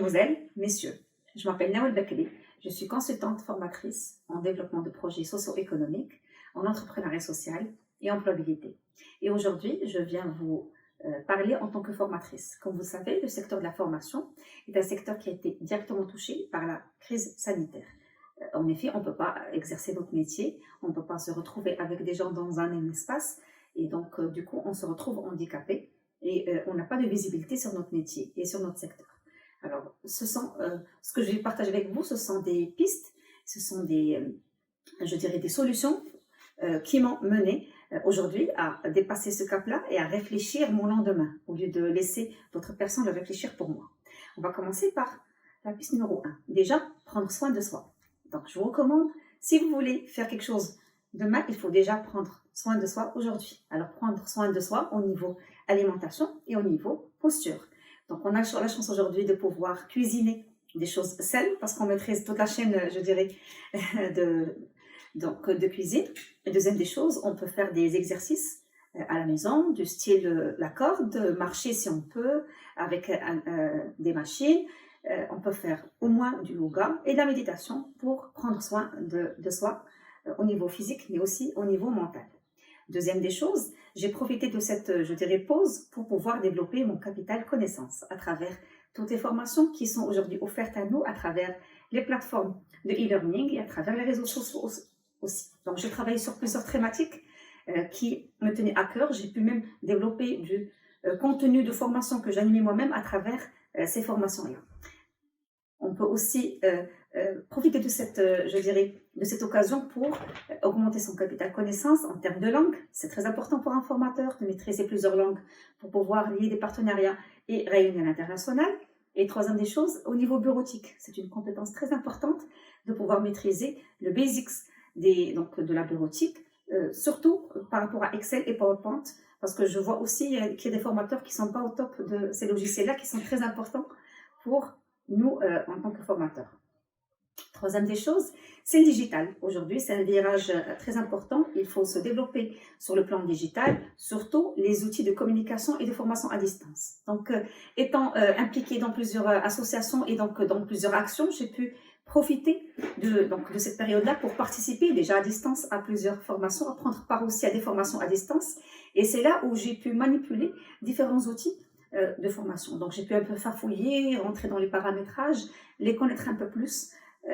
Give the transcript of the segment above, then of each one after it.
Mesdemoiselles, messieurs, je m'appelle Nawal Bakri, je suis consultante formatrice en développement de projets socio-économiques, en entrepreneuriat social et employabilité. Et aujourd'hui, je viens vous parler en tant que formatrice. Comme vous le savez, le secteur de la formation est un secteur qui a été directement touché par la crise sanitaire. En effet, on ne peut pas exercer notre métier, on ne peut pas se retrouver avec des gens dans un même espace, et donc du coup, on se retrouve handicapé et on n'a pas de visibilité sur notre métier et sur notre secteur. Alors, ce que je vais partager avec vous, ce sont des pistes, ce sont je dirais des solutions qui m'ont mené aujourd'hui à dépasser ce cap-là et à réfléchir mon lendemain, au lieu de laisser d'autres personnes le réfléchir pour moi. On va commencer par la piste numéro 1. Déjà, prendre soin de soi. Donc, je vous recommande, si vous voulez faire quelque chose demain, il faut déjà prendre soin de soi aujourd'hui. Alors, prendre soin de soi au niveau alimentation et au niveau posture. Donc, on a la chance aujourd'hui de pouvoir cuisiner des choses saines parce qu'on maîtrise toute la chaîne, je dirais, de cuisine. Et deuxième des choses, on peut faire des exercices à la maison, du style la corde, marcher si on peut, avec des machines. On peut faire au moins du yoga et de la méditation pour prendre soin de soi au niveau physique, mais aussi au niveau mental. Deuxième des choses, j'ai profité de cette, je dirais, pause pour pouvoir développer mon capital connaissance à travers toutes les formations qui sont aujourd'hui offertes à nous à travers les plateformes de e-learning et à travers les réseaux sociaux aussi. Donc, je travaille sur plusieurs thématiques qui me tenaient à cœur. J'ai pu même développer du contenu de formation que j'animais moi-même à travers ces formations-là. On peut aussi profiter de je dirais, de cette occasion pour augmenter son capital connaissance en termes de langue. C'est très important pour un formateur de maîtriser plusieurs langues pour pouvoir lier des partenariats et rayonner à l'international. Et troisième des choses, au niveau bureautique, c'est une compétence très importante de pouvoir maîtriser le basics de la bureautique, surtout par rapport à Excel et PowerPoint, parce que je vois aussi qu'il y a des formateurs qui ne sont pas au top de ces logiciels-là, qui sont très importants pour nous en tant que formateurs. Troisième des choses, c'est le digital. Aujourd'hui, c'est un virage très important. Il faut se développer sur le plan digital, surtout les outils de communication et de formation à distance. Donc, étant impliquée dans plusieurs associations et donc dans plusieurs actions, j'ai pu profiter de cette période-là pour participer déjà à distance à plusieurs formations, à prendre part aussi à des formations à distance. Et c'est là où j'ai pu manipuler différents outils de formation. Donc, j'ai pu un peu farfouiller, rentrer dans les paramétrages, les connaître un peu plus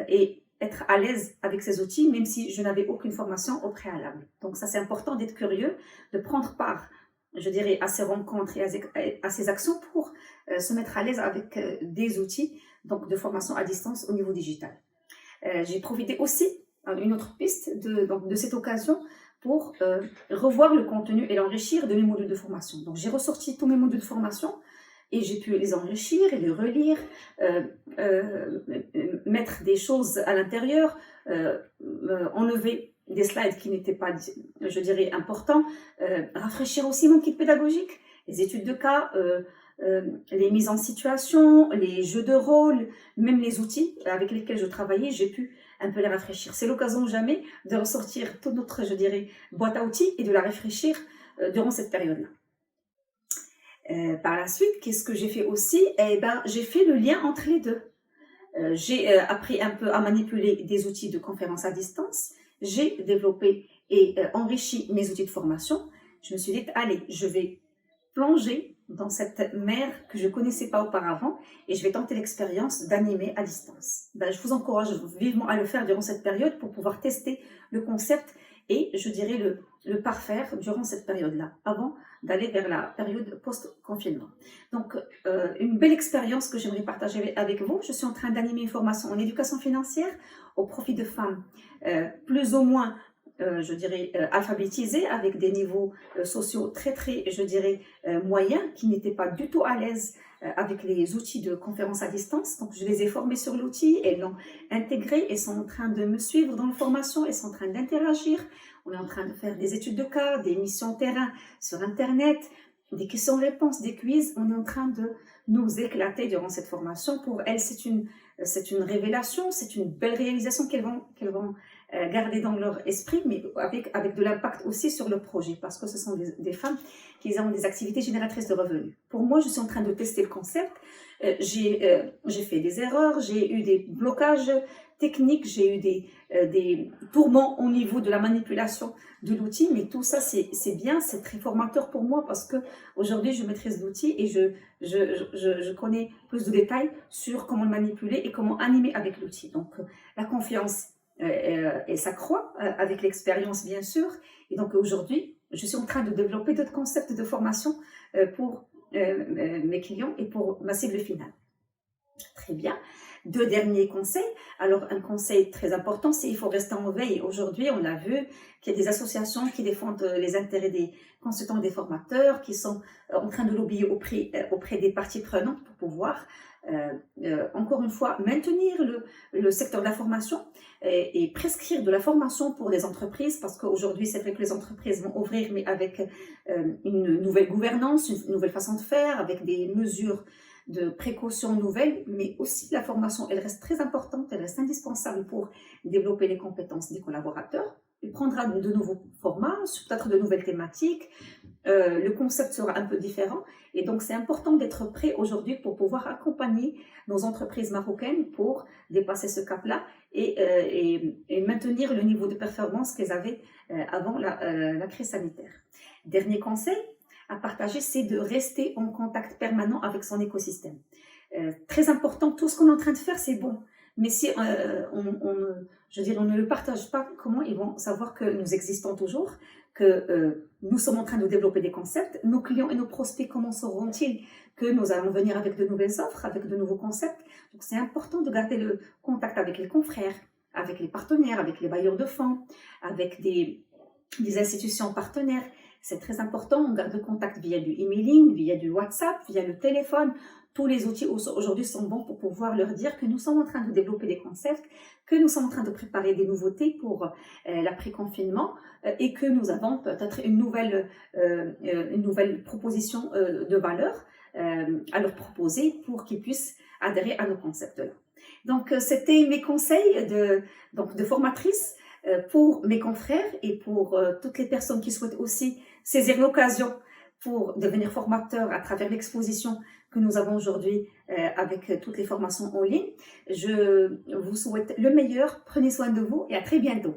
et être à l'aise avec ces outils, même si je n'avais aucune formation au préalable. Donc, ça, c'est important d'être curieux, de prendre part, je dirais, à ces rencontres et à ces actions pour se mettre à l'aise avec des outils donc, de formation à distance au niveau digital. J'ai profité aussi, une autre piste de cette occasion, pour revoir le contenu et l'enrichir de mes modules de formation. Donc, j'ai ressorti tous mes modules de formation et j'ai pu les enrichir et les relire, mettre des choses à l'intérieur, enlever des slides qui n'étaient pas, je dirais, importants, rafraîchir aussi mon kit pédagogique, les études de cas, les mises en situation, les jeux de rôle, même les outils avec lesquels je travaillais, j'ai pu un peu les rafraîchir. C'est l'occasion jamais de ressortir toute notre, je dirais, boîte à outils et de la rafraîchir durant cette période-là. Par la suite, qu'est-ce que j'ai fait aussi? Eh ben, j'ai fait le lien entre les deux. J'ai appris un peu à manipuler des outils de conférence à distance. J'ai développé et enrichi mes outils de formation. Je me suis dit, allez, je vais plonger dans cette mer que je ne connaissais pas auparavant et je vais tenter l'expérience d'animer à distance. Ben, je vous encourage vivement à le faire durant cette période pour pouvoir tester le concept et, je dirais, le parfaire durant cette période-là, avant d'aller vers la période post-confinement. Donc, une belle expérience que j'aimerais partager avec vous. Je suis en train d'animer une formation en éducation financière au profit de femmes plus ou moins je dirais, alphabétisés avec des niveaux sociaux très, je dirais, moyens, qui n'étaient pas du tout à l'aise avec les outils de conférence à distance. Donc, je les ai formés sur l'outil, elles l'ont intégré et sont en train de me suivre dans la formation, elles sont en train d'interagir. On est en train de faire des études de cas, des missions terrain sur Internet, des questions-réponses, des quiz. On est en train de nous éclater durant cette formation. Pour elles, c'est une révélation, c'est une belle réalisation qu'elles vont garder dans leur esprit, mais avec de l'impact aussi sur le projet, parce que ce sont des femmes qui ont des activités génératrices de revenus. Pour moi, je suis en train de tester le concept. J'ai fait des erreurs, j'ai eu des blocages techniques, j'ai eu des tourments au niveau de la manipulation de l'outil, mais tout ça, c'est bien, c'est très formateur pour moi, parce que aujourd'hui, je maîtrise l'outil et je connais plus de détails sur comment le manipuler et comment animer avec l'outil. Donc, la confiance, et s'accroît avec l'expérience, bien sûr. Et donc, aujourd'hui, je suis en train de développer d'autres concepts de formation pour mes clients et pour ma cible finale. Très bien. Deux derniers conseils. Alors, un conseil très important, c'est qu'il faut rester en veille. Aujourd'hui, on a vu qu'il y a des associations qui défendent les intérêts des consultants et des formateurs, qui sont en train de lobbyer auprès des parties prenantes pour pouvoir, encore une fois, maintenir le secteur de la formation et prescrire de la formation pour les entreprises, parce qu'aujourd'hui, c'est vrai que les entreprises vont ouvrir, mais avec une nouvelle gouvernance, une nouvelle façon de faire, avec des mesures de précautions nouvelles, mais aussi la formation, elle reste très importante, elle reste indispensable pour développer les compétences des collaborateurs. Il prendra de nouveaux formats, peut-être de nouvelles thématiques, le concept sera un peu différent, et donc c'est important d'être prêt aujourd'hui pour pouvoir accompagner nos entreprises marocaines pour dépasser ce cap-là et maintenir le niveau de performance qu'elles avaient avant la crise sanitaire. Dernier conseil à partager, c'est de rester en contact permanent avec son écosystème. Très important, tout ce qu'on est en train de faire, c'est bon. Mais si on ne le partage pas, comment ils vont savoir que nous existons toujours, que nous sommes en train de développer des concepts? Nos clients et nos prospects, comment sauront-ils que nous allons venir avec de nouvelles offres, avec de nouveaux concepts? Donc c'est important de garder le contact avec les confrères, avec les partenaires, avec les bailleurs de fonds, avec des institutions partenaires. C'est très important, on garde le contact via du emailing, via du WhatsApp, via le téléphone. Tous les outils aujourd'hui sont bons pour pouvoir leur dire que nous sommes en train de développer des concepts, que nous sommes en train de préparer des nouveautés pour l'après-confinement et que nous avons peut-être une nouvelle proposition de valeur à leur proposer pour qu'ils puissent adhérer à nos concepts-là. Donc, c'était mes conseils de formatrice pour mes confrères et pour toutes les personnes qui souhaitent aussi saisir l'occasion pour devenir formateurs à travers l'exposition que nous avons aujourd'hui avec toutes les formations en ligne. Je vous souhaite le meilleur, prenez soin de vous et à très bientôt.